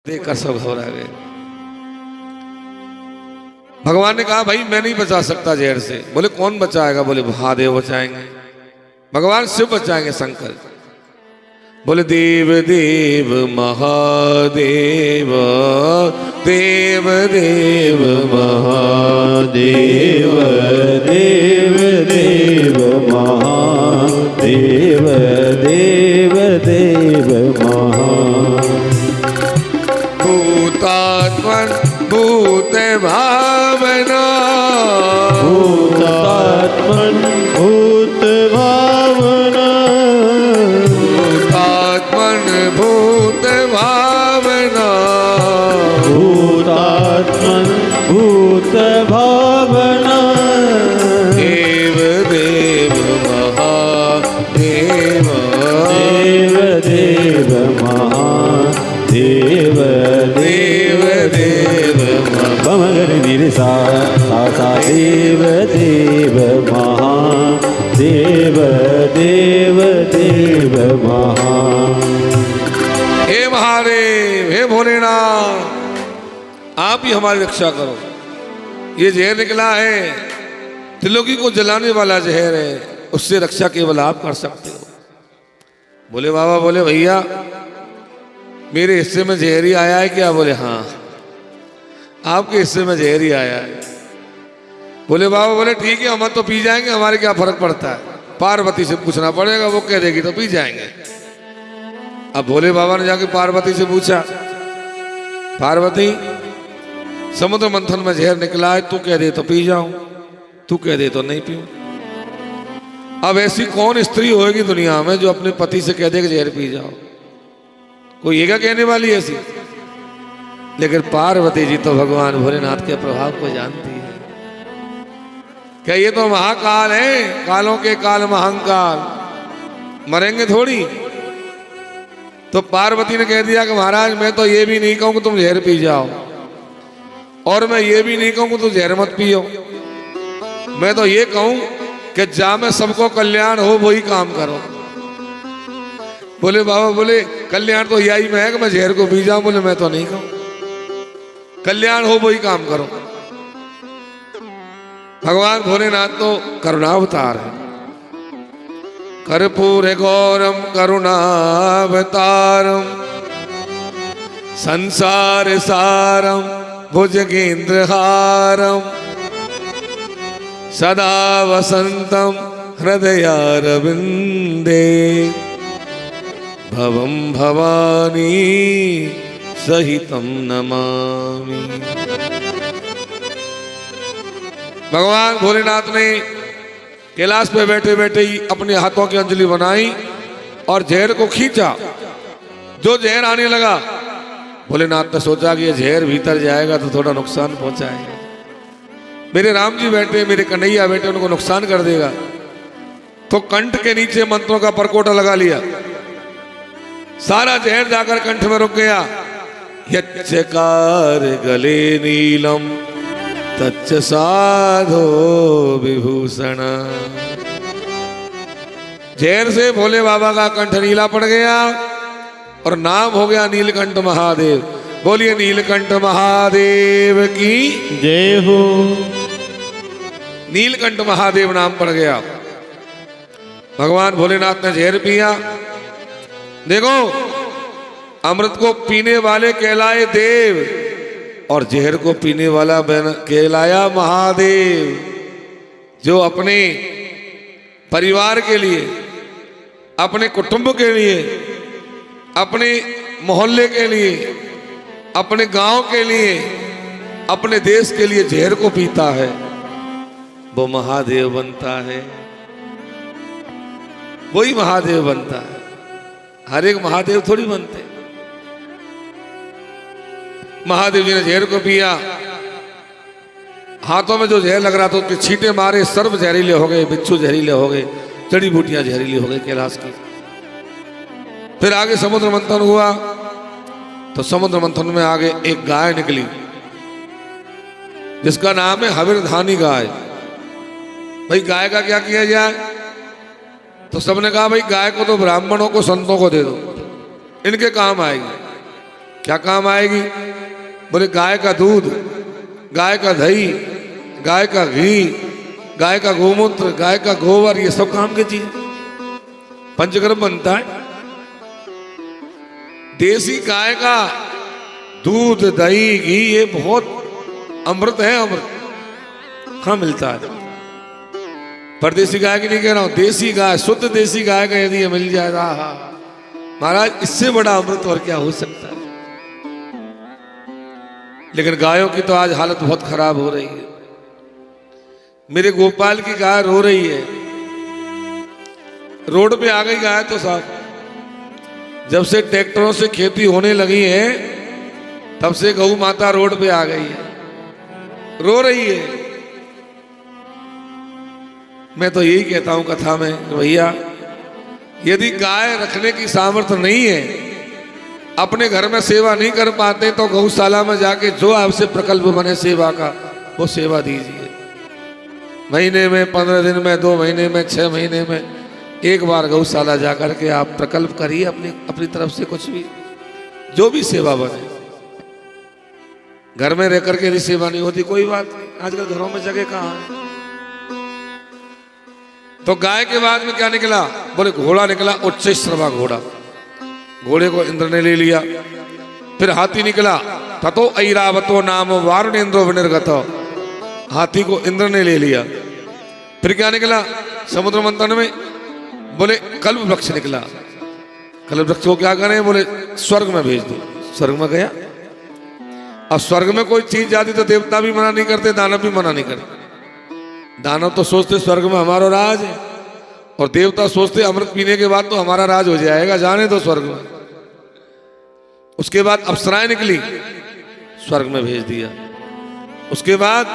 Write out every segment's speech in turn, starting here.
देखकर सब घबरा गए। भगवान ने कहा भाई मैं नहीं बचा सकता जहर से। बोले कौन बचाएगा? बोले महादेव बचाएंगे, भगवान शिव बचाएंगे, शंकर। बोले देव देव महादेव, देव देव महादेव, देव देव महादेव, देव देव भूतात्मन भूत भावना, भूतात्मन भूत भावना, भूतात्मन भूत भावना, भूतात्मन भूत भावना, देव देव महादेव, देव देव महादेव, देव देव मगर वीर सा देव देव महादेव, देव देव महा। हे महादेव, हे भोलेनाथ, आप ही हमारी रक्षा करो। ये जहर निकला है, त्रिलोकी को जलाने वाला जहर है, उससे रक्षा केवल आप कर सकते हो। बोले बाबा, बोले भैया मेरे हिस्से में जहर ही आया है क्या? बोले हाँ आपके हिस्से में जहर ही आया है। बोले बाबा, बोले ठीक है हम तो पी जाएंगे, हमारे क्या फर्क पड़ता है, पार्वती से पूछना पड़ेगा, वो कह देगी तो पी जाएंगे। अब भोले बाबा ने जाके पार्वती से पूछा, पार्वती समुद्र मंथन में जहर निकला है, तू कह दे तो पी जाऊं, तू कह दे तो नहीं पीऊं। अब ऐसी कौन स्त्री होगी दुनिया में जो अपने पति से कह दे कि जहर पी जाओ? कोई ये क्या कहने वाली ऐसी? लेकिन पार्वती जी तो भगवान भोलेनाथ के प्रभाव को जानती है। क्या ये तो महाकाल है, कालों के काल महाकाल, मरेंगे थोड़ी। तो पार्वती ने कह दिया कि महाराज मैं तो ये भी नहीं कहूं कि तुम जहर पी जाओ, और मैं ये भी नहीं कहूं कि तुम जहर मत पियो। मैं तो ये कहूं कि जा में सबको कल्याण हो वही काम करो। बोले बाबा, बोले कल्याण तो यही में है कि मैं जहर को पी जाऊं। बोले मैं तो नहीं कहूं, कल्याण हो वही काम करो। भगवान भोलेनाथ तो करुणावतार है। कर्पूर गौरम करुणावतारम, संसार सारम भुजगेंद्रहारम, सदा वसंतम हृदयारविंदे, भवम भवानी सहितम नमामि। भगवान भोलेनाथ ने कैलाश पे बैठे बैठे ही अपने हाथों की अंजलि बनाई और जहर को खींचा। जो जहर आने लगा, भोलेनाथ ने सोचा कि ये जहर भीतर जाएगा तो थोड़ा नुकसान पहुंचाएगा, मेरे राम जी बैठे, मेरे कन्हैया बैठे, उनको नुकसान कर देगा। तो कंठ के नीचे मंत्रों का परकोटा लगा लिया, सारा जहर जाकर कंठ में रुक गया। यच्चकार गले नीलम तच्च साधो विभूषण। जहर से भोले बाबा का कंठ नीला पड़ गया और नाम हो गया नीलकंठ महादेव। बोलिए नीलकंठ महादेव की जय हो। नीलकंठ महादेव नाम पड़ गया। भगवान भोलेनाथ ने जहर पिया। देखो, अमृत को पीने वाले कहलाए देव और जहर को पीने वाला कहलाया महादेव। जो अपने परिवार के लिए, अपने कुटुंब के लिए, अपने मोहल्ले के लिए, अपने गांव के लिए, अपने देश के लिए जहर को पीता है, वो महादेव बनता है, वही महादेव बनता है। हर एक महादेव थोड़ी बनते। महादेव जी ने जहर को पिया, हाथों में जो जहर लग रहा था उसके छींटे मारे, सर्प जहरीले हो गए, बिच्छू जहरीले हो गए, जड़ी बूटियां जहरीली हो गई कैलाश की। फिर आगे समुद्र मंथन हुआ तो समुद्र मंथन में आगे एक गाय निकली जिसका नाम है हविरधानी गाय। भाई गाय का क्या किया जाए? तो सबने कहा भाई गाय को तो ब्राह्मणों को, संतों को दे दो, इनके काम आएगी। क्या काम आएगी? बोले गाय का दूध, गाय का दही, गाय का घी, गाय का गोमूत्र, गाय का गोबर, ये सब काम की चीज। पंचकर्म बनता है। देसी गाय का दूध, दही, घी, ये बहुत अमृत है। अमृत कहाँ मिलता है? परदेसी गाय की नहीं कह रहा हूं, देसी गाय, शुद्ध देसी गाय का यदि ये मिल जाएगा, महाराज इससे बड़ा अमृत और क्या हो सकता है। लेकिन गायों की तो आज हालत बहुत खराब हो रही है। मेरे गोपाल की गाय रो रही है, रोड पे आ गई गाय तो साहब। जब से ट्रैक्टरों से खेती होने लगी है तब से गौ माता रोड पे आ गई है, रो रही है। मैं तो यही कहता हूं कथा में कि भैया यदि गाय रखने की सामर्थ्य नहीं है, अपने घर में सेवा नहीं कर पाते, तो गौशाला में जाके जो आपसे प्रकल्प बने सेवा का वो सेवा दीजिए। महीने में, 15 दिन में, 2 महीने में, 6 महीने में एक बार गौशाला जाकर के आप प्रकल्प करिए अपनी तरफ से, कुछ भी जो भी सेवा बने। घर में रह करके यदि सेवा नहीं होती कोई बात नहीं, आजकल घरों में जगह कहाँ है। तो गाय के बाद में क्या निकला? बोले घोड़ा निकला, उच्च श्रवा घोड़ा। घोड़े को इंद्र ने ले लिया। फिर हाथी निकला, ततो ऐरावतो नाम वारुणेन्द्रो विनिर्गत। हाथी को इंद्र ने ले लिया। फिर क्या निकला समुद्र मंथन में? बोले कल्प वृक्ष निकला। कल्प वृक्ष को क्या करें? बोले स्वर्ग में भेज दो। स्वर्ग में गया। अब स्वर्ग में कोई चीज जाती तो देवता भी मना नहीं करते, दानव भी मना नहीं करते। दानव तो सोचते स्वर्ग में हमारा राज है, और देवता सोचते अमृत पीने के बाद तो हमारा राज हो जाएगा, जाने दो स्वर्ग में। उसके बाद अप्सराएं निकली, स्वर्ग में भेज दिया। उसके बाद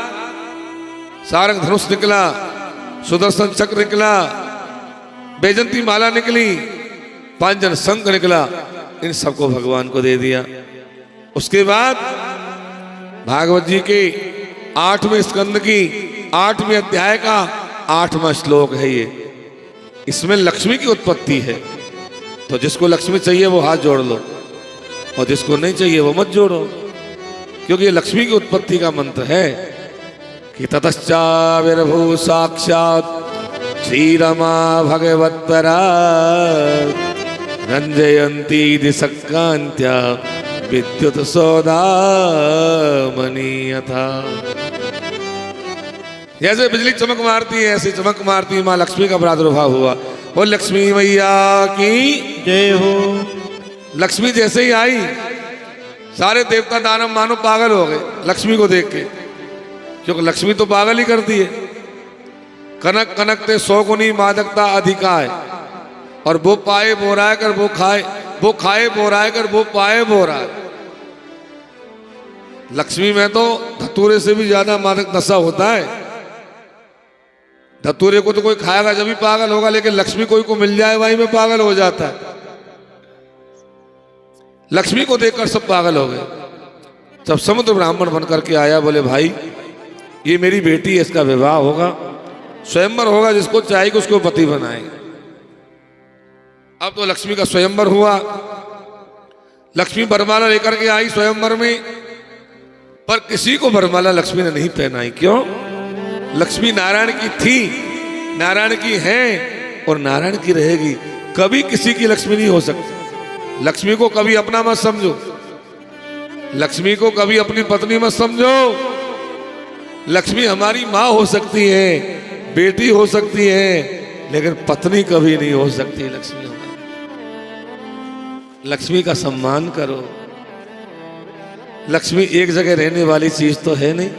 सारंग धनुष निकला, सुदर्शन चक्र निकला, बैजंती माला निकली, पांचजन शंख निकला, इन सबको भगवान को दे दिया। उसके बाद भागवत जी के 8वें स्कंद की 8वें अध्याय का 8वां श्लोक है ये। इसमें लक्ष्मी की उत्पत्ति है। तो जिसको लक्ष्मी चाहिए वो हाथ जोड़ लो, और जिसको नहीं चाहिए वो मत जोड़ो, क्योंकि ये लक्ष्मी की उत्पत्ति का मंत्र है कि ततश्चाविर्भू साक्षात् श्रीरमा भगवत्परा रंजयंती दिशकांत्या विद्युत सौदामणि यथा। जैसे बिजली चमक मारती है ऐसे चमक मारती माँ लक्ष्मी का प्रादुर्भाव हुआ। वो लक्ष्मी मैया की जय हो। लक्ष्मी जैसे ही आई सारे देवता दानव मानो पागल हो गए लक्ष्मी को देख के, क्योंकि लक्ष्मी तो पागल ही करती है। कनक कनक ते 100 गुनी मादकता अधिकाय, और वो पाए बोराय कर वो खाए, वो खाए बोराय कर वो पाए बोराय। लक्ष्मी में तो धतूरे से भी ज्यादा मादक नशा होता है। धतूरे को तो कोई खाएगा जब भी पागल होगा, लेकिन लक्ष्मी कोई को मिल जाए वहीं में पागल हो जाता है। लक्ष्मी को देखकर सब पागल हो गए। जब समुद्र ब्राह्मण बनकर के आया, बोले भाई ये मेरी बेटी है, इसका विवाह होगा, स्वयंवर होगा, जिसको चाहिए उसको पति बनाएंगे। अब तो लक्ष्मी का स्वयंवर हुआ। लक्ष्मी वरमाला लेकर के आई स्वयंवर में, पर किसी को वरमाला लक्ष्मी ने नहीं पहनाई। क्यों? लक्ष्मी नारायण की थी, नारायण की है और नारायण की रहेगी। कभी किसी की लक्ष्मी नहीं हो सकती। लक्ष्मी को कभी अपना मत समझो, लक्ष्मी को कभी अपनी पत्नी मत समझो। लक्ष्मी हमारी माँ हो सकती है, बेटी हो सकती है, लेकिन पत्नी कभी नहीं हो सकती लक्ष्मी हमारी। लक्ष्मी का सम्मान करो। लक्ष्मी एक जगह रहने वाली चीज तो है नहीं,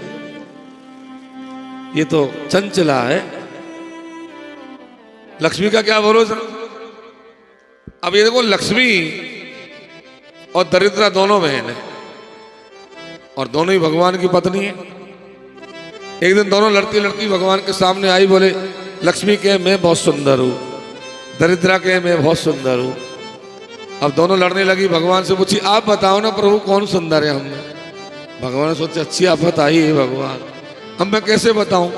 ये तो चंचला है। लक्ष्मी का क्या भरोसा। अब ये देखो लक्ष्मी और दरिद्रा दोनों बहन है, और दोनों ही भगवान की पत्नी है। एक दिन दोनों लड़ती लड़ती भगवान के सामने आई, बोले लक्ष्मी कहे मैं बहुत सुंदर हूं, दरिद्रा कहे मैं बहुत सुंदर हूं। अब दोनों लड़ने लगी, भगवान से पूछी आप बताओ ना प्रभु कौन सुंदर है हमें। भगवान ने सोचा अच्छी आफत आई है भगवान, अब मैं कैसे बताऊं।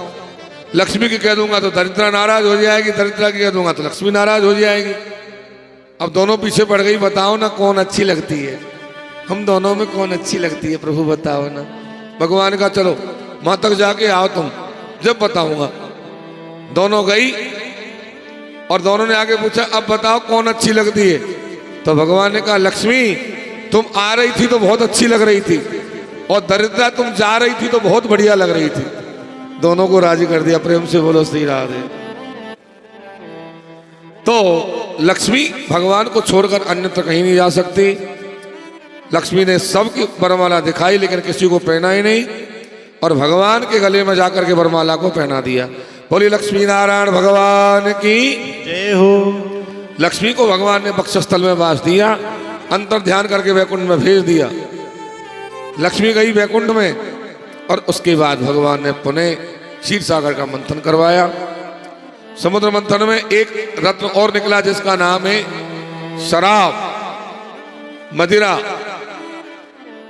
लक्ष्मी की कह दूंगा तो दरिद्रा नाराज हो जाएगी, दरिद्रा की कह दूंगा तो लक्ष्मी नाराज हो जाएगी। अब दोनों पीछे पड़ गई, बताओ ना कौन अच्छी लगती है। हम दोनों में कौन अच्छी लगती है प्रभु बताओ ना। भगवान ने कहा चलो वहां तक जाके आओ तुम, जब बताऊंगा। दोनों गई और दोनों ने आगे पूछा अब बताओ कौन अच्छी लगती है। तो भगवान ने कहा लक्ष्मी तुम आ रही थी तो बहुत अच्छी लग रही थी, और दरिद्रा तुम जा रही थी तो बहुत बढ़िया लग रही थी। दोनों को राजी कर दिया। प्रेम से बोलो श्री राधे। तो लक्ष्मी भगवान को छोड़कर अन्यत्र कहीं नहीं जा सकती। लक्ष्मी ने सबकी वरमाला दिखाई लेकिन किसी को पहना ही नहीं, और भगवान के गले में जाकर के वरमाला को पहना दिया। बोली लक्ष्मी नारायण भगवान की जय हो। लक्ष्मी को भगवान ने वक्षस्थल में वास दिया, अंतर ध्यान करके वैकुंठ में भेज दिया। लक्ष्मी गई वैकुंठ में, और उसके बाद भगवान ने पुनः क्षीर सागर का मंथन करवाया। समुद्र मंथन में एक रत्न और निकला जिसका नाम है शराब, मदिरा,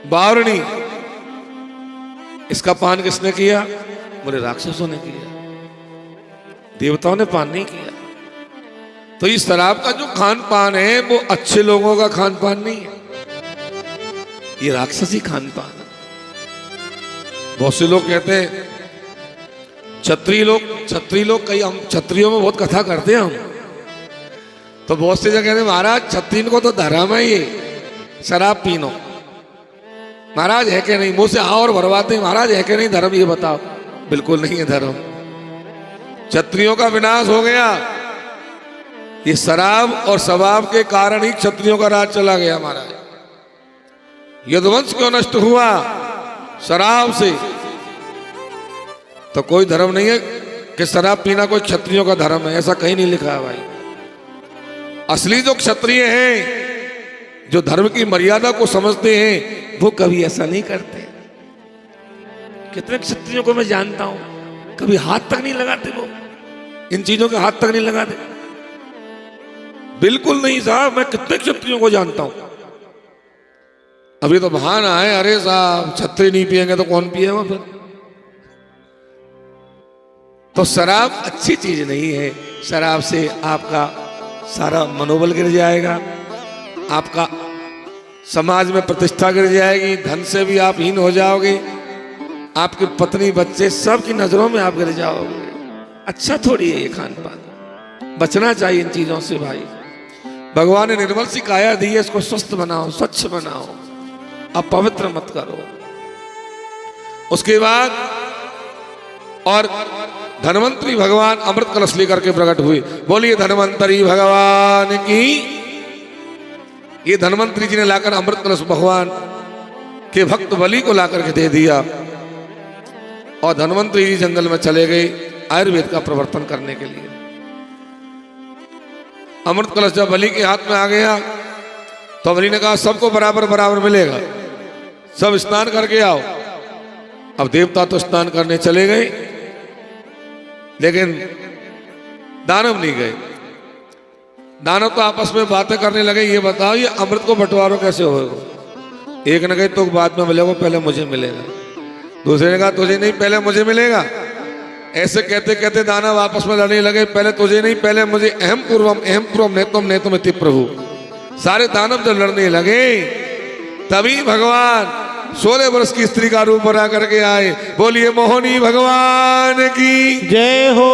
बावरणी। इसका पान किसने किया? बोले राक्षसों ने किया, देवताओं ने पान नहीं किया। तो इस शराब का जो खान पान है वो अच्छे लोगों का खान पान नहीं है, ये राक्षसी खान पान है। बहुत से लोग कहते हैं क्षत्रिय लोग कई, हम क्षत्रियों में बहुत कथा करते हैं हम, तो बहुत से जगह कहते हैं महाराज क्षत्रिय को तो धर्म है ये शराब पीनो। महाराज है कि नहीं? मुंह से हाँ और भरवाते हैं, महाराज है कि नहीं धर्म, ये बताओ। बिल्कुल नहीं है धर्म। क्षत्रियों का विनाश हो गया, ये शराब और शबाब के कारण ही क्षत्रियों का राज चला गया महाराज। यदुवंश क्यों नष्ट हुआ? शराब से। तो कोई धर्म नहीं है कि शराब पीना कोई क्षत्रियों का धर्म है, ऐसा कहीं नहीं लिखा है भाई। असली जो क्षत्रिय हैं, जो धर्म की मर्यादा को समझते हैं, वो कभी ऐसा नहीं करते। कितने क्षत्रियों को मैं जानता हूं, कभी हाथ तक नहीं लगाते, वो इन चीजों के हाथ तक नहीं लगाते। बिल्कुल नहीं साहब, मैं कितने क्षत्रियों को जानता हूं। अभी तो बहाना है, अरे साहब क्षत्रिय नहीं पिएंगे तो कौन पिएगा फिर। तो शराब अच्छी चीज नहीं है। शराब से आपका सारा मनोबल गिर जाएगा, आपका समाज में प्रतिष्ठा गिर जाएगी, धन से भी आप हीन हो जाओगे, आपकी पत्नी बच्चे सब की नजरों में आप गिर जाओगे। अच्छा थोड़ी है ये खान पान, बचना चाहिए इन चीजों से भाई। भगवान ने निर्मल सी काया दी है, इसको स्वस्थ बनाओ, स्वच्छ बनाओ, अपवित्र मत करो। उसके बाद और धन्वंतरी भगवान अमृत कलश लेकर के प्रकट हुए। बोलिए धन्वंतरी भगवान की। ये धन्वंतरी जी ने लाकर अमृत कलश भगवान के भक्त बलि को लाकर के दे दिया, और धन्वंतरी जी जंगल में चले गए आयुर्वेद का प्रवर्तन करने के लिए। अमृत कलश जब बलि के हाथ में आ गया तो बलि ने कहा सबको बराबर बराबर मिलेगा, सब स्नान करके आओ। अब देवता तो स्नान करने चले गए, लेकिन दानव नहीं गए। दानव तो आपस में बातें करने लगे, ये बताओ ये अमृत को बंटवारो कैसे होगा। एक ने कहा तो बाद में मिलेगा, पहले मुझे मिलेगा। दूसरे ने कहा तुझे नहीं, पहले मुझे मिलेगा। ऐसे कहते कहते दानव आपस में लड़ने लगे, पहले तुझे नहीं, पहले मुझे। अहम पूर्वम नेतुम इति प्रभु। सारे दानव जब लड़ने लगे तभी भगवान 16 वर्ष की स्त्री का रूप बना करके आए। बोलिए मोहिनी भगवान की जय हो।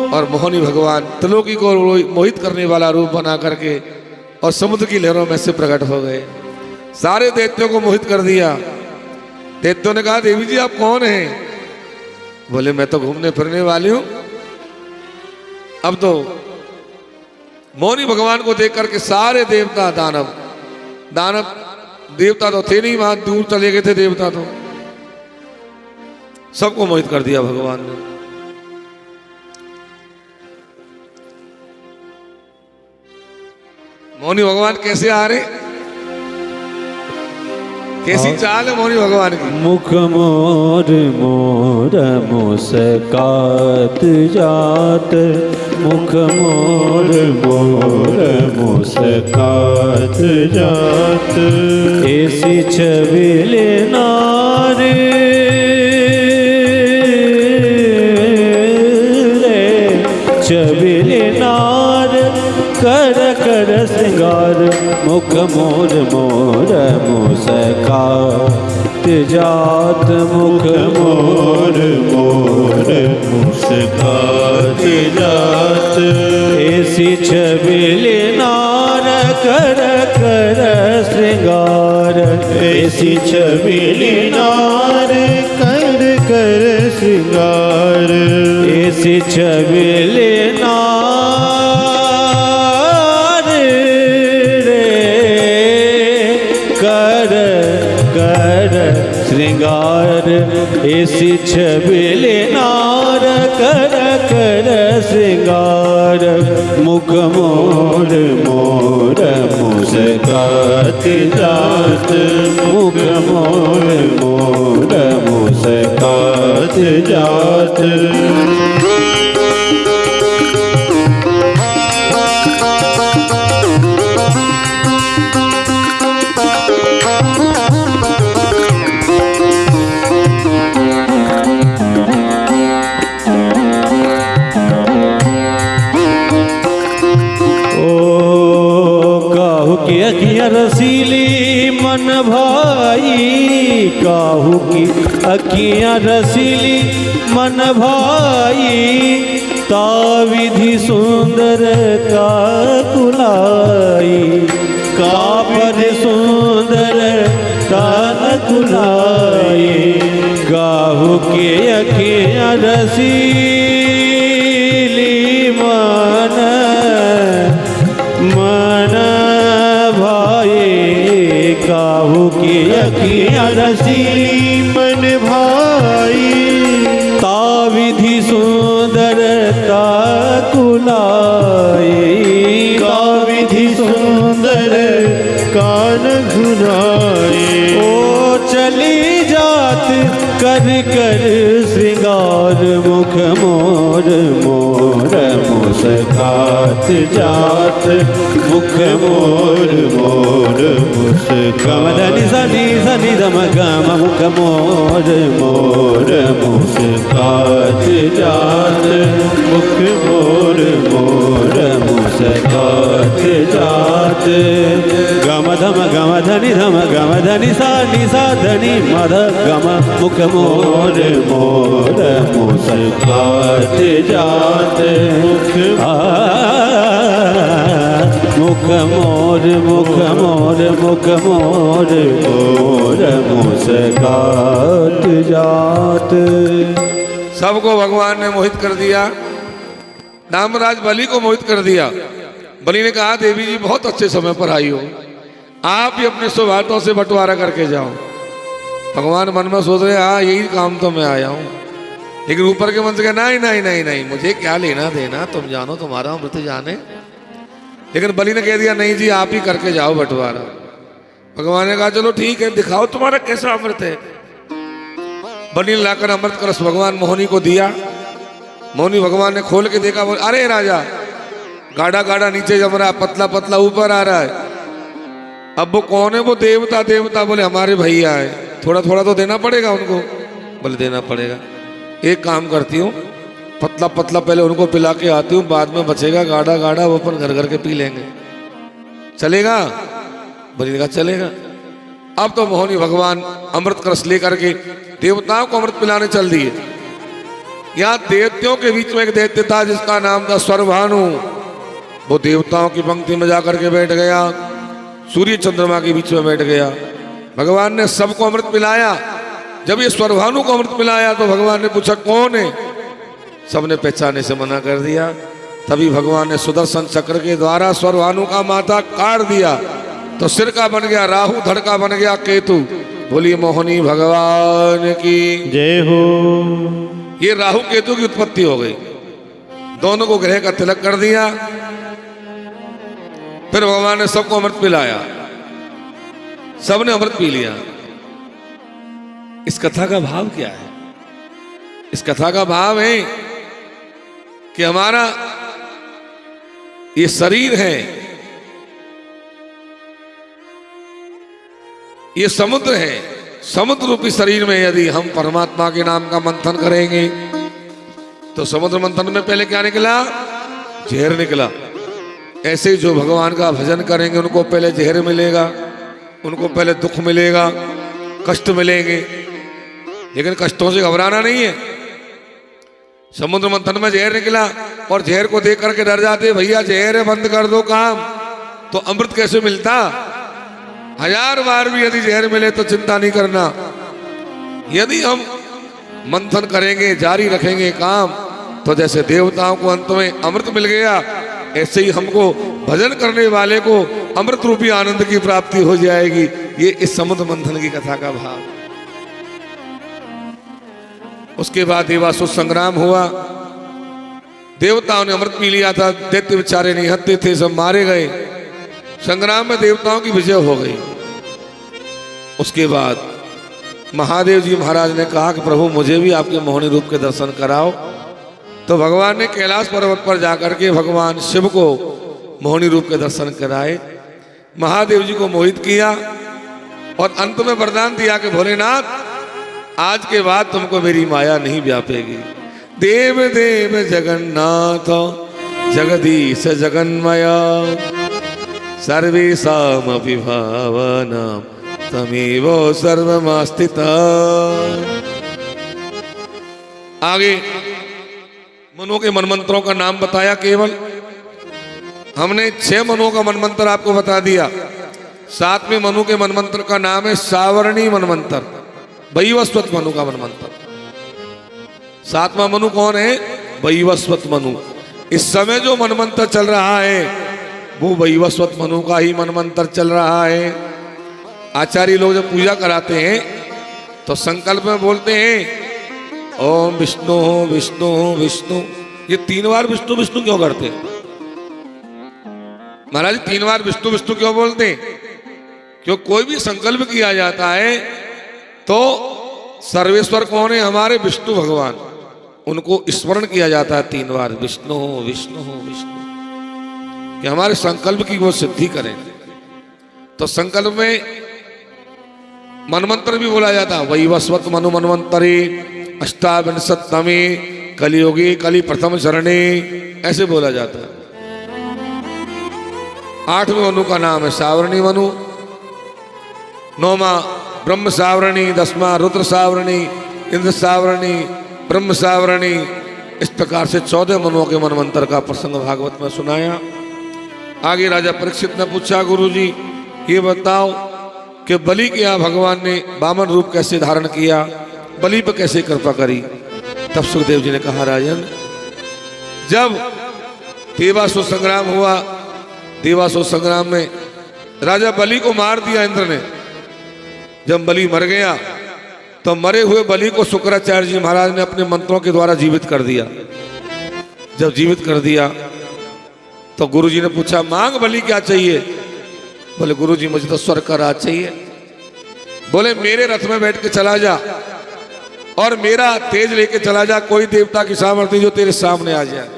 और मोहिनी भगवान त्रिलोकी को मोहित करने वाला रूप बना करके और समुद्र की लहरों में से प्रकट हो गए, सारे दैत्यों को मोहित कर दिया। दैत्यों ने कहा देवी जी आप कौन हैं? बोले मैं तो घूमने फिरने वाली हूं। अब तो मोहिनी भगवान को देख करके सारे देवता दानव देवता तो थे नहीं, वहां दूर चले गए थे देवता, तो सबको मोहित कर दिया भगवान ने। मोहिनी भगवान कैसे आ रहे, कैसी चाल है मोहिनी भगवान की। मुख मोर मोर मुस्कात जात, मुख मोर मोर मुस्कात जात। ऐसी छबिल नारी रे, छबिल नार कर कर श्रृंगार मुख मोर मोर मुस्कात जात मुख मोर मोर मुस्कात जात ऐसी छबिल नार कर कर श्रृंगार ऐसी छबिल नार कर कर श्रृंगार ऐसी छबिल नार रे कर कर श्रृंगार ऐसी छबिल नार कर कर श्रृंगार मुख मोर मोर मुस्कात जात मुख मोर मोर मुस्कात जात अखियाँ रसीली मन भाई काहू की अखियाँ रसीली मन भाई ता विधि सुंदर का कुलाई का पद सुंदर तान कुलाई काहू की अखियाँ रसीली मन मन काहू की अखियाँ रसीली मन भाई ता विधि सुंदर ता कुलाई ता विधि सुंदर कान घुराए ओ चली जात कर कर श्रृंगार मुख मोर मोर मुस्कात जात मुख मोर मोर मुस्कात धनि सनि सनि धम गम मुख मोर मोर मुस्कात जात मुख मोर मोर मुस्कात जात गम धम गम धनि सा धनि मध गम मुख मोर मोर मुस्कात जात मुख मोर मुख मोर मुख मोर मोर मुस्कात जात। सबको भगवान ने मोहित कर दिया। नामराज बलि को मोहित कर दिया। बलि ने कहा देवी जी बहुत अच्छे समय पर आई हो, आप ही अपने सौभाग्यों से बंटवारा करके जाओ। भगवान मन में सोच रहे हाँ यही काम तो मैं आया हूँ, लेकिन ऊपर के मन से कहा नहीं नहीं नहीं नहीं मुझे क्या लेना देना, तुम जानो तुम्हारा अमृत जाने। लेकिन बलि ने कह दिया नहीं जी आप ही करके जाओ बंटवारा। भगवान ने कहा चलो ठीक है दिखाओ तुम्हारा कैसा अमृत है। बलि ने लाकर अमृत कलश भगवान मोहिनी को दिया। मोहिनी भगवान ने खोल के देखा, बोले अरे राजा गाढ़ा गाढ़ा नीचे जम रहा, पतला पतला ऊपर आ रहा है। अब वो कौन है? वो देवता। देवता बोले हमारे भैया है, थोड़ा थोड़ा तो देना पड़ेगा उनको। बोले देना पड़ेगा, एक काम करती हूँ पतला पतला पहले उनको पिला के आती हूँ, बाद में बचेगा गाढ़ा गाढ़ा वो अपन घर घर के पी लेंगे, चलेगा? बलि ने कहा चलेगा। अब तो मोहिनी भगवान अमृत कलश लेकर के देवताओं को अमृत पिलाने चल दिए। यहाँ देवताओं के बीच में एक दैत्य था जिसका नाम था स्वरभानु। वो देवताओं की पंक्ति में जाकर के बैठ गया, सूर्य चंद्रमा के बीच में बैठ गया। भगवान ने सबको अमृत पिलाया। जब ये स्वरभानु को अमृत पिलाया तो भगवान ने पूछा कौन है? सबने पहचाने से मना कर दिया। तभी भगवान ने सुदर्शन चक्र के द्वारा स्वरभानु का माथा काट दिया, तो सिर का बन गया राहु, धड़ का बन गया केतु। बोलिए मोहिनी भगवान की जय हो। ये राहु केतु की उत्पत्ति हो गई, दोनों को ग्रह का तिलक कर दिया। फिर भगवान ने सबको अमृत पिलाया, सबने अमृत पी लिया। इस कथा का भाव क्या है? इस कथा का भाव है कि हमारा ये शरीर है, ये समुद्र है। समुद्र रूपी शरीर में यदि हम परमात्मा के नाम का मंथन करेंगे तो समुद्र मंथन में पहले क्या निकला? जहर निकला। ऐसे ही जो भगवान का भजन करेंगे उनको पहले जहर मिलेगा, उनको पहले दुख मिलेगा, कष्ट मिलेंगे, लेकिन कष्टों से घबराना नहीं है। समुद्र मंथन में जहर निकला और जहर को देख करके डर जाते, भैया जहर है बंद कर दो काम, तो अमृत कैसे मिलता। 1000 बार भी यदि जहर मिले तो चिंता नहीं करना। यदि हम मंथन करेंगे, जारी रखेंगे काम, तो जैसे देवताओं को अंत में अमृत मिल गया, ऐसे ही हमको भजन करने वाले को अमृत रूपी आनंद की प्राप्ति हो जाएगी। ये इस समुद्र मंथन की कथा का भाव। उसके बाद देवासुर संग्राम हुआ, देवताओं ने अमृत पी लिया था, दैत्य बेचारे निहत्ते थे, सब मारे गए। संग्राम में देवताओं की विजय हो गई। उसके बाद महादेव जी महाराज ने कहा कि प्रभु मुझे भी आपके मोहिनी रूप के दर्शन कराओ। तो भगवान ने कैलाश पर्वत पर जाकर के भगवान शिव को मोहिनी रूप के दर्शन कराए, महादेव जी को मोहित किया और अंत में वरदान दिया कि भोलेनाथ आज के बाद तुमको मेरी माया नहीं व्यापेगी। देव देव जगन्नाथ जगदीश जगन्मया सर्वेषामपि भावनां तमेव सर्वमास्थिता। आगे मनु के मनमंत्रों का नाम बताया। केवल हमने 6 मनुओं का मनमंत्र आपको बता दिया। 7वें मनु के मनमंत्र का नाम है सावरणी मनमंत्र, वैवस्वत मनु का मनमंत्र। 7वां मनु कौन है? वैवस्वत मनु। इस समय जो मनमंत्र चल रहा है वो वैवस्वत मनु का ही मनमंत्र चल रहा है। आचार्य लोग जब पूजा कराते हैं तो संकल्प में बोलते हैं ओम विष्णु विष्णु विष्णु। ये 3 बार विष्णु विष्णु क्यों करते हैं महाराज? 3 बार विष्णु विष्णु क्यों बोलते हैं? क्यों कोई भी संकल्प किया जाता है तो सर्वेश्वर कौन है? हमारे विष्णु भगवान, उनको स्मरण किया जाता है 3 बार, विष्णु विष्णु विष्णु, कि हमारे संकल्प की वो सिद्धि करें। तो संकल्प में मनमंत्र भी बोला जाता है, वैवस्वत मनु मनमंतरे अष्टाविंशतमे कलियुगे कलि प्रथम शरणे, ऐसे बोला जाता है। 8वें मनु का नाम है सावरणी मनु, 9वां ब्रह्म सावरणी, 10वां रुद्र सावरणी, इंद्र सावरणी, ब्रह्म सावरणी। इस प्रकार से 14 मनुओं के मनमंत्र का प्रसंग भागवत में सुनाया। आगे राजा परीक्षित ने पूछा, गुरुजी ये बताओ कि बलि के यहाँ भगवान ने वामन रूप कैसे धारण किया, बलि पर कैसे कृपा करी? तब सुखदेव जी ने कहा, राजन जब देवासुर संग्राम हुआ, देवासुर संग्राम में राजा बलि को मार दिया इंद्र ने। जब बलि मर गया तो मरे हुए बलि को शुक्राचार्य जी महाराज ने अपने मंत्रों के द्वारा जीवित कर दिया। जब जीवित कर दिया तो गुरु जी ने पूछा, मांग बलि क्या चाहिए? बोले गुरु जी मुझे तो स्वर्ग का राज चाहिए। बोले मेरे रथ में बैठ के चला जा और मेरा तेज लेके चला जा, कोई देवता की सामर्थ्य जो तेरे सामने आ जाए।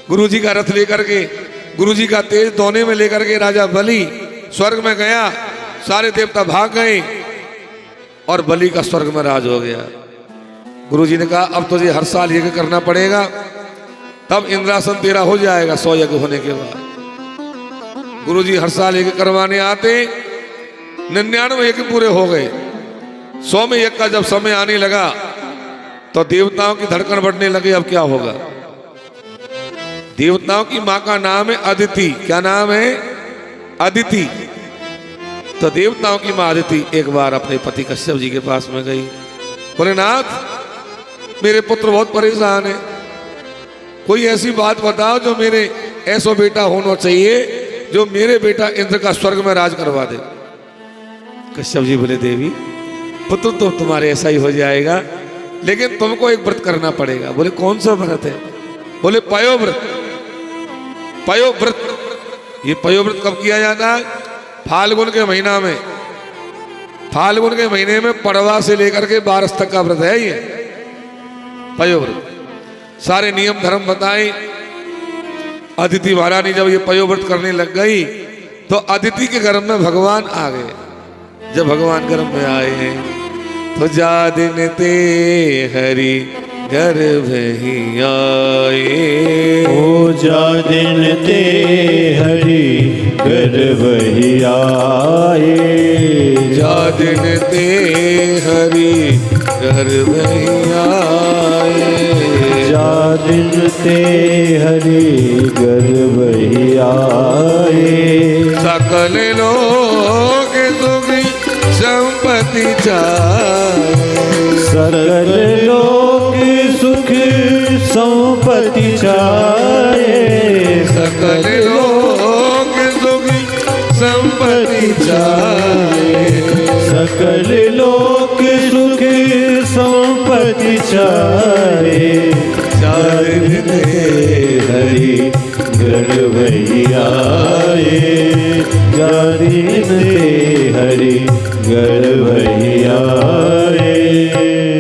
गुरु जी का रथ लेकर के, गुरु जी का तेज दोने में लेकर के राजा बलि स्वर्ग में गया। सारे देवता भाग गए और बलि का स्वर्ग में राज हो गया। गुरु जी ने कहा अब तुझे हर साल यज्ञ करना पड़ेगा, तब इंद्रासन तेरा हो जाएगा 100 यज्ञ होने के बाद। गुरु जी हर साल यज्ञ करवाने आते, 99 यज्ञ पूरे हो गए। 100वें यज्ञ का जब समय आने लगा तो देवताओं की धड़कन बढ़ने लगी। अब क्या होगा? देवताओं की मां का नाम है अदिति। क्या नाम है? अदिति। तो देवताओं की मां अदिति एक बार अपने पति कश्यप जी के पास में गई। बोले नाथ मेरे पुत्र बहुत परेशान है, कोई ऐसी बात बताओ जो मेरे ऐसा बेटा होना चाहिए जो मेरे बेटा इंद्र का स्वर्ग में राज करवा दे। कश्यप जी बोले देवी पुत्र तो तुम्हारे ऐसा ही हो जाएगा, लेकिन तुमको एक व्रत करना पड़ेगा। बोले कौन सा व्रत है? बोले पयोव्रत। पयोव्रत। ये पयोव्रत कब किया जाता है? फाल्गुन के महीना में। फाल्गुन के महीने में पड़वा से लेकर के 12 तक का व्रत है ये पयोव्रत। सारे नियम धर्म बताए। अदिति महारानी जब ये पयोव्रत करने लग गई तो अदिति के गर्भ में भगवान आ गए। जब भगवान गर्भ में आए हैं तो जा दिन ते हरि घर वही आए। ओ जा दिन ते हरि घर वही आए। जा दिन ते हरि घर वही आए। जा दिन ते हरि घर वही आए। सकल लोग सुखी संपत्ति चाहे। सकल लोग सुख संपत्ति चाहे। सकल लोग सुखी संपत्ति चाहे। सकल लोग सुख संपत्ति चाहे। चाहे हरि घर वही आए। जारिन हरि घर वही आए।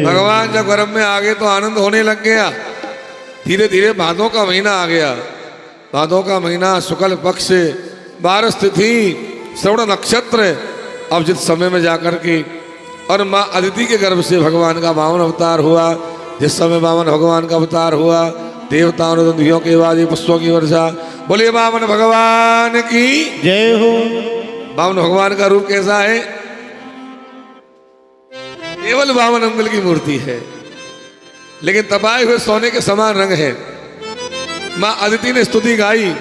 भगवान जब गर्भ में आ गए तो आनंद होने लग गया। धीरे धीरे भादों का महीना आ गया। भादों का महीना शुक्ल पक्ष 12 तिथि श्रवण नक्षत्र अभिजित समय में जाकर के और माँ अदिति के गर्भ से भगवान का वामन अवतार हुआ। जिस समय वामन भगवान का अवतार हुआ देवताओं ने दुंदियों के बाद पुष्पों की वर्षा। बोलिए वामन भगवान की जय हो। वामन भगवान का रूप कैसा है? केवल वामन अंगल की मूर्ति है, लेकिन तपाए हुए सोने के समान रंग है। माँ अदिति ने स्तुति गाई।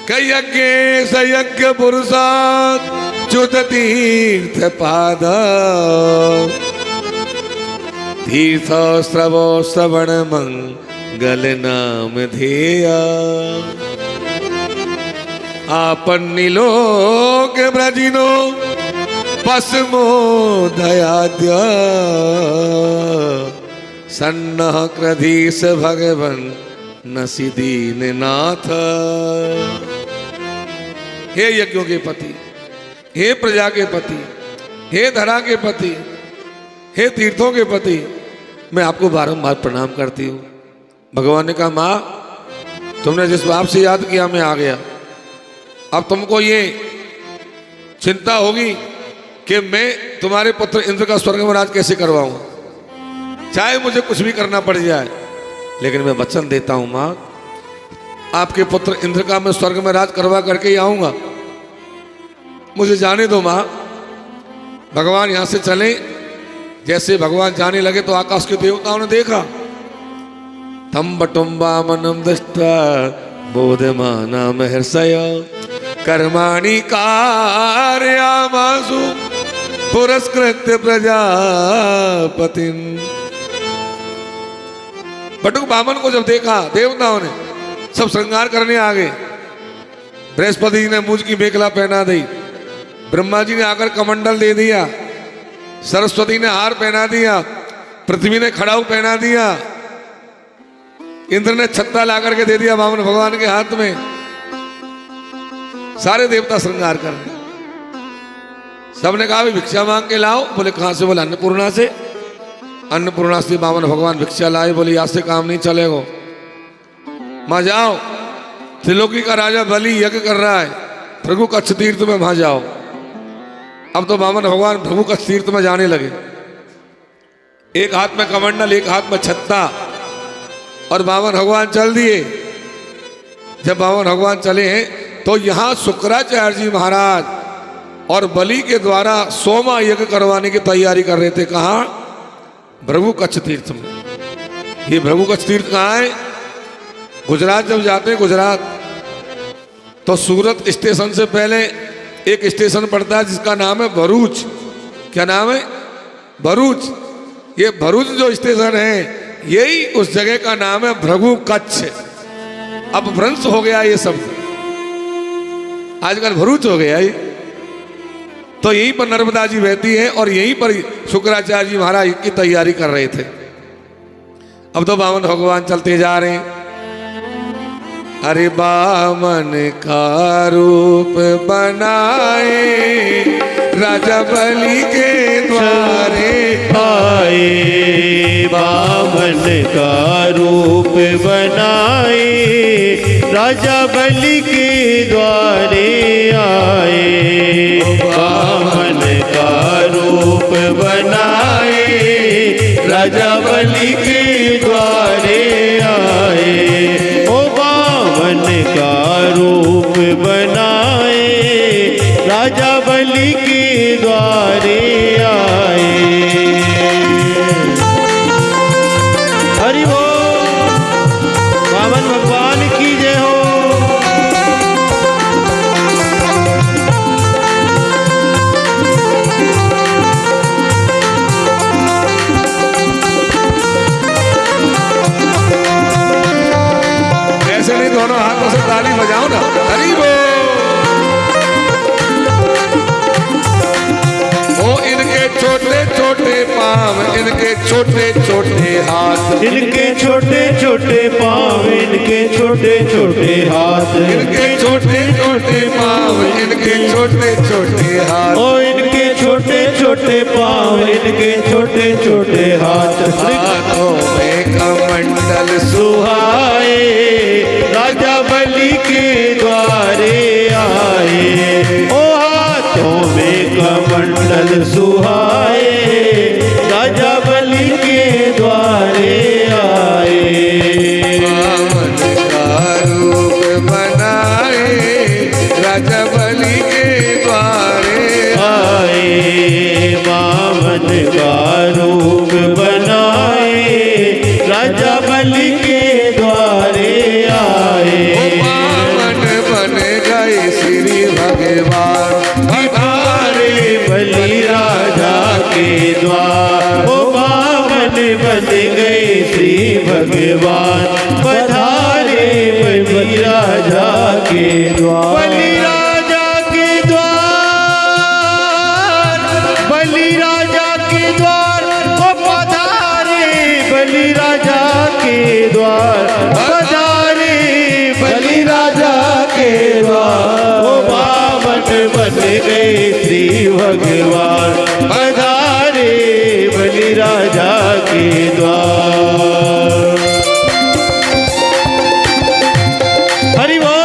कई यज्ञ सयज्ञ पुरुषात् च्युत तीर्थ पाद। तीर्थ श्रवो श्रवण मंगल नाम ध्येया। आपन्नि लोक ब्रजिनो पस्मो दयाद्य। सन्नः क्रधीश भगवन नसि दीन नाथ। हे यज्ञों के पति, हे प्रजा के पति, हे धरा के पति, हे तीर्थों के पति, मैं आपको बारंबार प्रणाम करती हूँ। भगवान ने कहा माँ तुमने जिस बाप से याद किया मैं आ गया। अब तुमको ये चिंता होगी कि मैं तुम्हारे पुत्र इंद्र का स्वर्ग में राज कैसे करवाऊं, चाहे मुझे कुछ भी करना पड़ जाए। लेकिन मैं वचन देता हूं माँ, आपके पुत्र इंद्र का मैं स्वर्ग में राज करवा करके ही आऊंगा। मुझे जाने दो माँ। भगवान यहां से चले। जैसे भगवान जाने लगे तो आकाश के देवताओं ने देखा। थम बटुम्बा मनम दृष्टा बोधमाना महर्षय। कर्माणि कारयामासु पुरस्कृत्य प्रजापतिं। बटुक बामन को जब देखा देवताओं ने सब श्रृंगार करने आ गए। बृहस्पति जी ने मूंज की मेखला पहना दी। ब्रह्मा जी ने आकर कमंडल दे दिया। सरस्वती ने हार पहना दिया। पृथ्वी ने खड़ाऊ पहना दिया। इंद्र ने छत्ता ला करके दे दिया वामन भगवान के हाथ में। सारे देवता श्रृंगार कर रहे। सबने कहा भी भिक्षा मांग के लाओ। बोले कहां से? बोले अन्नपूर्णा से। अन्नपूर्णा से वामन भगवान भिक्षा लाए। बोले आज से काम नहीं चलेगा। मां जाओ, त्रिलोकी का राजा बलि यज्ञ कर रहा है, भृगु कच्छ तीर्थ में वहां जाओ। अब तो वामन भगवान भृगु कच्छ तीर्थ में जाने लगे। एक हाथ में कमंडल, एक हाथ में छत्ता, और वामन भगवान चल दिए। जब वामन भगवान चले हैं तो यहां शुक्राचार्य जी महाराज और बलि के द्वारा सोमा यज्ञ करवाने की तैयारी कर रहे थे। कहां? भृगु कच्छ तीर्थ में। ये भृगु कच्छ तीर्थ कहां है? गुजरात जब जाते हैं गुजरात, तो सूरत स्टेशन से पहले एक स्टेशन पड़ता है जिसका नाम है भरूच। क्या नाम है? भरूच। ये भरूच जो स्टेशन है यही उस जगह का नाम है भृगु कच्छ। अब भ्रंश हो गया ये सब, आजकल भरूच हो गया ये। तो यहीं पर नर्मदा जी बहती है और यहीं पर शुक्राचार्य जी महाराज की तैयारी कर रहे थे। अब तो वामन भगवान चलते जा रहे हैं। अरे वामन का रूप बनाए राजा बलि के द्वारे आए। वामन का रूप बनाए राजा बलि के द्वारे आए। वामन का रूप बनाए राजा बलि के द्वारे आए। ओ बामन का रूप बनाए राजा बलि के द्वारे आए। हरि बोल, बामन भगवान की जय हो। ऐसे नहीं, दोनों हाथों से ताली बजाओ ना। हरि बोल। ओ इनके छोटे छोटे पाँव, इनके छोटे छोटे हाथ, इनके छोटे छोटे पाँव, इनके छोटे छोटे हाथ, इनके छोटे छोटे पाँव, इनके छोटे छोटे हाथ, ओ इनके छोटे छोटे पाँव, इनके छोटे छोटे हाथ। हाथों में कमंडल सुहाए राजा बलि के द्वारे आए। ओ हाथों में कमंडल सुहाए राजा बलि के द्वारे आए। बामन का रूप बनाए राजा बलि के द्वारे आए। बामन का रूप बनाए राजा बलि के द्वारे आए। बामन बन गए श्री भगवान पधारे बलि राजा के द्वार। ओ बामन बन गए श्री भगवान पधारे बलि राजा के द्वार। बलि राजा के द्वार, बलि राजा के द्वार, ओ पधारे बलि राजा के द्वार, पधारे बलि राजा के द्वार। ओ बामन बन गए श्री भगवान पधारे बलि राजा के द्वार। हरि बोल।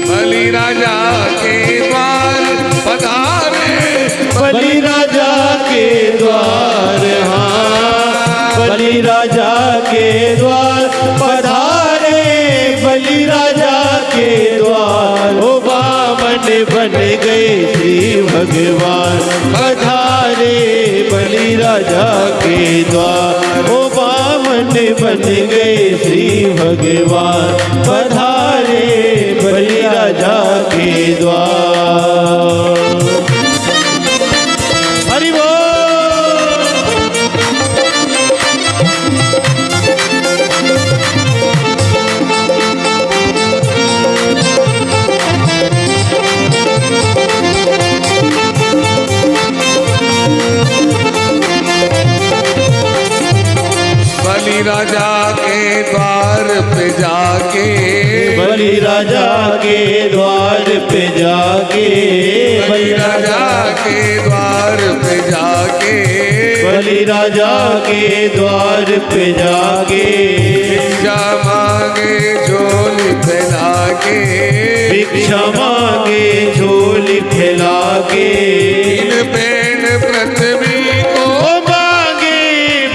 बलि राजा के द्वार पधारे, बलि राजा के द्वार, हाँ बलि राजा के द्वार पधारे बलि राजा के द्वार। ओ बामन बन गए श्री भगवान पधारे बलि राजा के द्वार। ओ बामन बन गए श्री भगवान पधारे बलि राजा के द्वार। हरि बोल। बलि राजा के द्वार पे जाके, बलि राजा के द्वार पे जाके, बलि राजा के द्वार पे जाके, बलि राजा के द्वार पे जाके भिक्षा मांगे झोली फैला के, भिक्षा मांगे झोली फैला के। इन पेड़ पृथ्वी को मांगे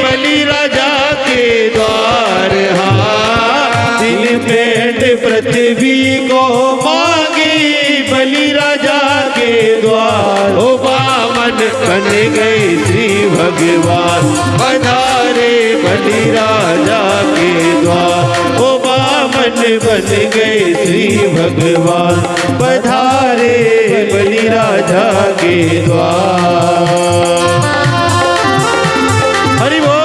बलि राजा के द्वार, हाँ दिन पेट पृथ्वी को मांगे बलि राजा के द्वार। ओ बामन बन गए श्री भगवान पधारे बलि राजा के द्वार। ओ बामन बन गए श्री भगवान पधारे बलि राजा के द्वार। हरि बोल।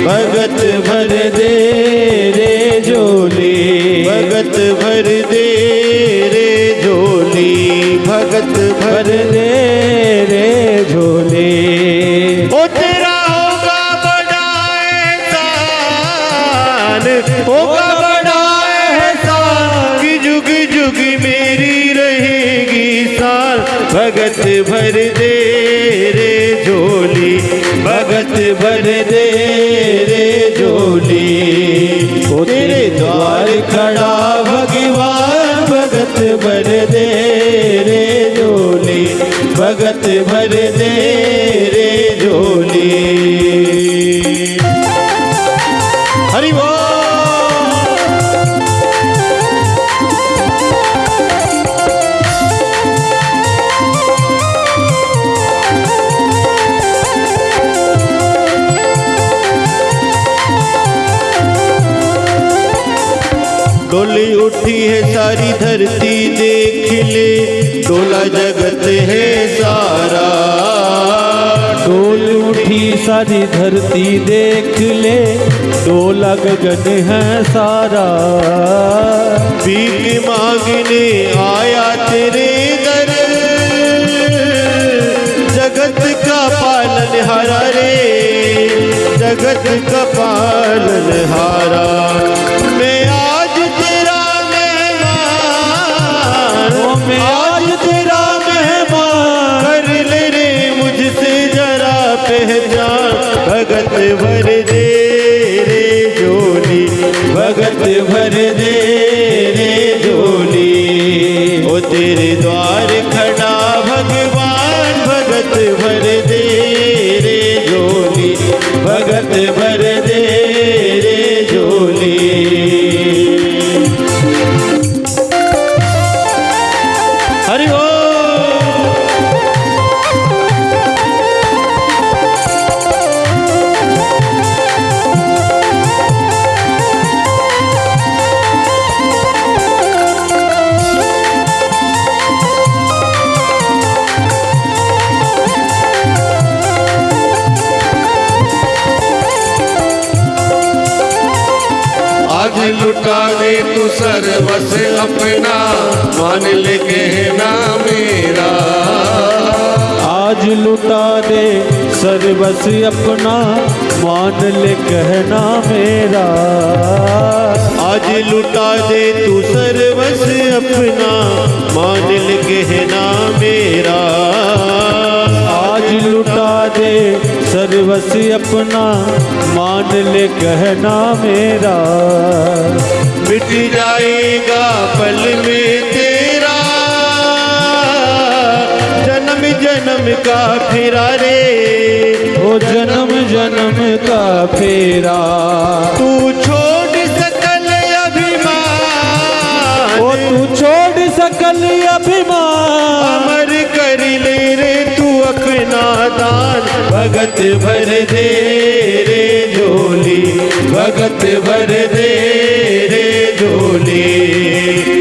भगत भर दे रे झोली, भगत भर दे रे झोली, भगत भर दे रे झोली। ओ तेरा होगा बड़ा एहसान, होगा बड़ा एहसान कि जुग जुग मेरी रहेगी साल। भगत भर दे रे झोली, भगत भर दे रे झोली। ओ तेरे द्वार खड़ा भगवान, भगत भर दे रे झोली, भगत भर दे रे झोली। हरि बोल। डोली उठी है सारी धरती देख ले, डोला जगत है सारा। डोल उठी सारी धरती देख ले, डोला गगन है सारा। भीख मांगने आया तेरे दर, जगत का पालन हारा रे, जगत का पालन हारा। मैं आज तेरा मेहमान, आज तेरा मेहमान, कर ले रे मुझसे जरा पहचान। भगत भर दे रे झोली, भगत भर दे रे झोली। ओ तेरे द्वार खड़ा भगवान, भगत भर दे रे झोली, भगत भर दे रे झोली। हरि बोल। आज लुटा दे तू सर्वस अपना, मान ले कहना मेरा। आज लुटा दे सर्वस अपना, मान ले कहना मेरा। आज लुटा दे तू सर्वस अपना, मान ले कहना मेरा। आज लुटा दे सर्वस अपना, मान ले कहना मेरा। मिट जाएगा पल में तेरा जन्म जन्म का फिरा रे। ओ जन्म जन्म का फेरा, तू छोड़ सकल अभिमान, ओ तू छोड़ सकल अभिमान। अमर कर ले रे तू अपना दान। भगत भर दे रे झोली, भगत भर दे रे झोली।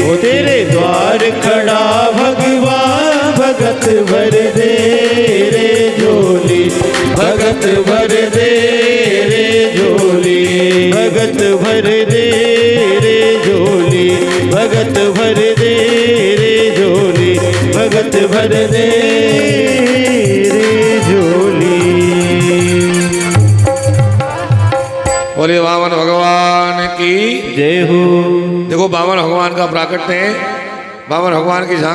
ओ तेरे द्वार खड़ा भगवान, भगत भर दे रे झोली, भगत भर दे रे झोली, भगत भर दे रे झोली, भगत भर दे रे झोली, भगत भर दे रे झोली। बोले वामन भगवान की जय हो। देखो वामन भगवान का प्राकट्य है, वामन भगवान की झांकी